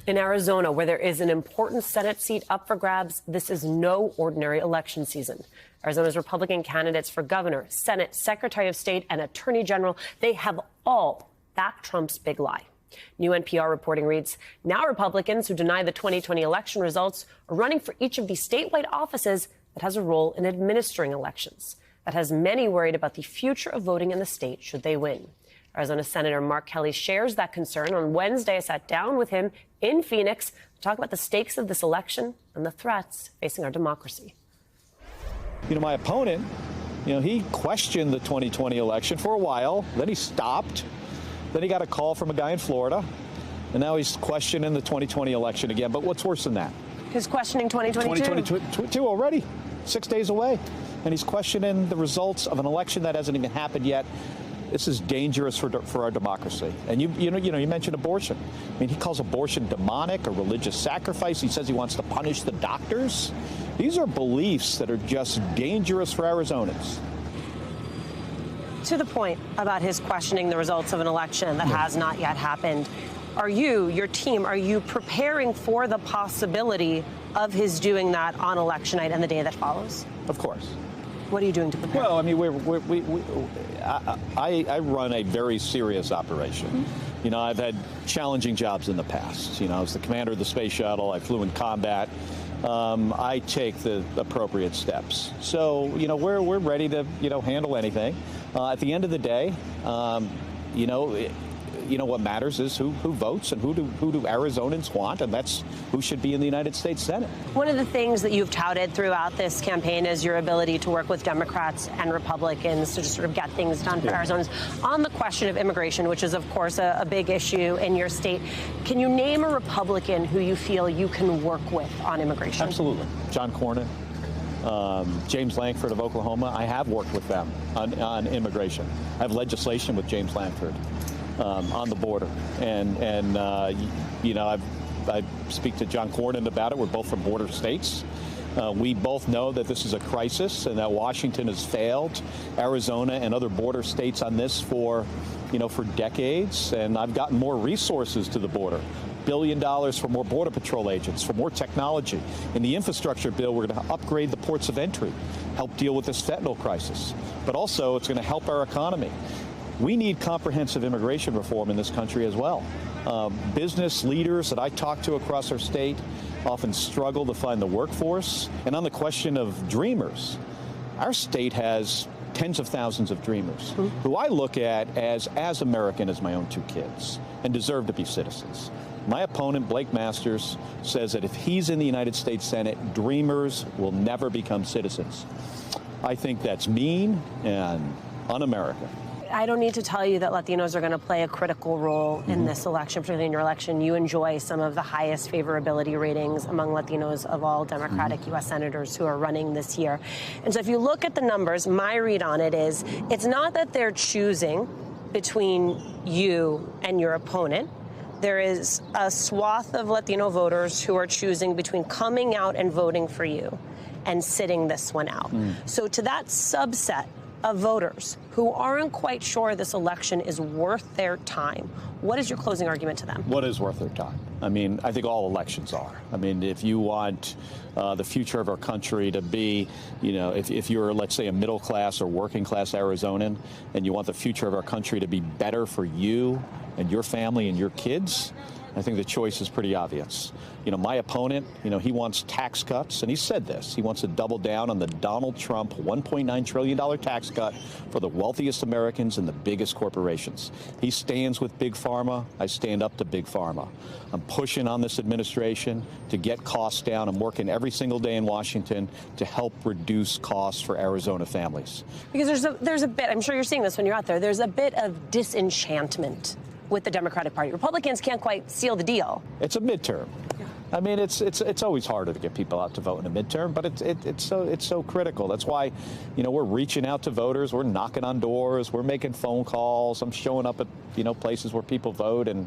In Arizona, where there is an important Senate seat up for grabs, this is no ordinary election season. Arizona's Republican candidates for governor, Senate, Secretary of State, and Attorney General, they have all backed Trump's big lie. New NPR reporting reads, now Republicans who deny the 2020 election results are running for each of these statewide offices that has a role in administering elections. That has many worried about the future of voting in the state should they win. Arizona Senator Mark Kelly shares that concern. On Wednesday, I sat down with him in Phoenix to talk about the stakes of this election and the threats facing our democracy. You know, my opponent, he questioned the 2020 election for a while. Then he stopped. Then he got a call from a guy in Florida. And now he's questioning the 2020 election again. But what's worse than that? He's questioning 2022. 2022 already, 6 days away. And he's questioning the results of an election that hasn't even happened yet. This is dangerous for our democracy. And you mentioned abortion. I mean, he calls abortion demonic, a religious sacrifice. He says he wants to punish the doctors. These are beliefs that are just dangerous for Arizonans. To the point about his questioning the results of an election that has not yet happened, are you, your team, are you preparing for the possibility of his doing that on election night and the day that follows? Of course. What are you doing to prepare? Well, I mean, I run a very serious operation. Mm-hmm. You know, I've had challenging jobs in the past. You know, I was the commander of the space shuttle. I flew in combat. I take the appropriate steps. So, we're ready to, handle anything. At the end of the day, what matters is who votes and who do Arizonans want, and that's who should be in the United States Senate. One of the things that you've touted throughout this campaign is your ability to work with Democrats and Republicans to just sort of get things done for Arizonans. On the question of immigration, which is, of course, a big issue in your state, can you name a Republican who you feel you can work with on immigration? Absolutely. John Cornyn. James Lankford of Oklahoma. I have worked with them on immigration. I have legislation with James Lankford on the border. I speak to John Cornyn about it. We're both from border states. We both know that this is a crisis and that Washington has failed Arizona and other border states on this for decades. And I've gotten more resources to the border. $1 billion for more Border Patrol agents, for more technology. In the infrastructure bill, we're going to upgrade the ports of entry, help deal with this fentanyl crisis. But also, it's going to help our economy. We need comprehensive immigration reform in this country as well. Business leaders that I talk to across our state often struggle to find the workforce. And on the question of dreamers, our state has tens of thousands of dreamers who I look at as American as my own two kids and deserve to be citizens. My opponent, Blake Masters, says that if he's in the United States Senate, dreamers will never become citizens. I think that's mean and un-American. I don't need to tell you that Latinos are going to play a critical role in this election, particularly in your election. You enjoy some of the highest favorability ratings among Latinos of all Democratic U.S. senators who are running this year. And so if you look at the numbers, my read on it is it's not that they're choosing between you and your opponent. There is a swath of Latino voters who are choosing between coming out and voting for you and sitting this one out. So to that subset of voters who aren't quite sure this election is worth their time, what is your closing argument to them? What is worth their time? I mean, I think all elections are. I mean, if you want the future of our country to be, if you're, let's say, a middle class or working class Arizonan, and you want the future of our country to be better for you and your family and your kids, I think the choice is pretty obvious. My opponent, he wants tax cuts, and he said this. He wants to double down on the Donald Trump $1.9 trillion tax cut for the wealthiest Americans and the biggest corporations. He stands with Big Pharma. I stand up to Big Pharma. I'm pushing on this administration to get costs down. I'm working every single day in Washington to help reduce costs for Arizona families. Because there's a bit, I'm sure you're seeing this when you're out there, there's a bit of disenchantment with the Democratic Party. Republicans can't quite seal the deal. It's a midterm. Yeah. I mean, it's always harder to get people out to vote in a midterm, but it's so critical. That's why, we're reaching out to voters, we're knocking on doors, we're making phone calls. I'm showing up at places where people vote, and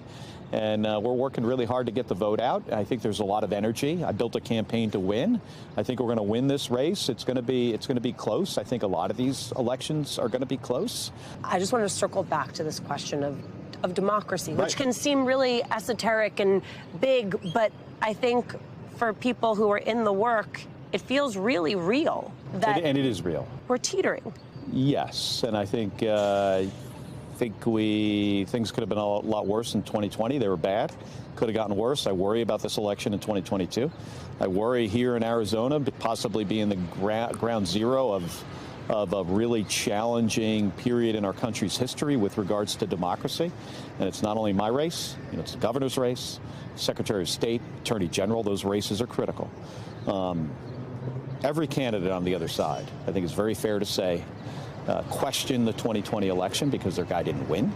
And we're working really hard to get the vote out. I think there's a lot of energy. I built a campaign to win. I think we're going to win this race. It's going to be close. I think a lot of these elections are going to be close. I just want to circle back to this question of democracy, which Right. can seem really esoteric and big, but I think for people who are in the work, it feels really real that And it is real. we're teetering. Yes, and I think things could have been a lot worse in 2020. They were bad. Could have gotten worse. I worry about this election in 2022. I worry here in Arizona, possibly being the ground zero of a really challenging period in our country's history with regards to democracy. And it's not only my race, it's the governor's race, Secretary of State, Attorney General. Those races are critical. Every candidate on the other side, I think it's very fair to say, question the 2020 election because their guy didn't win,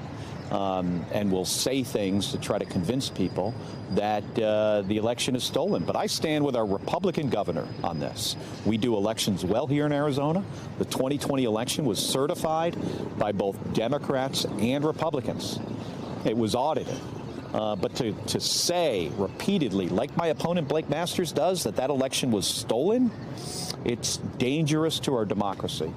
and will say things to try to convince people that the election is stolen. But I stand with our Republican governor on this. We do elections well here in Arizona. The 2020 election was certified by both Democrats and Republicans. It was audited. But to say repeatedly, like my opponent Blake Masters does, that election was stolen, it's dangerous to our democracy.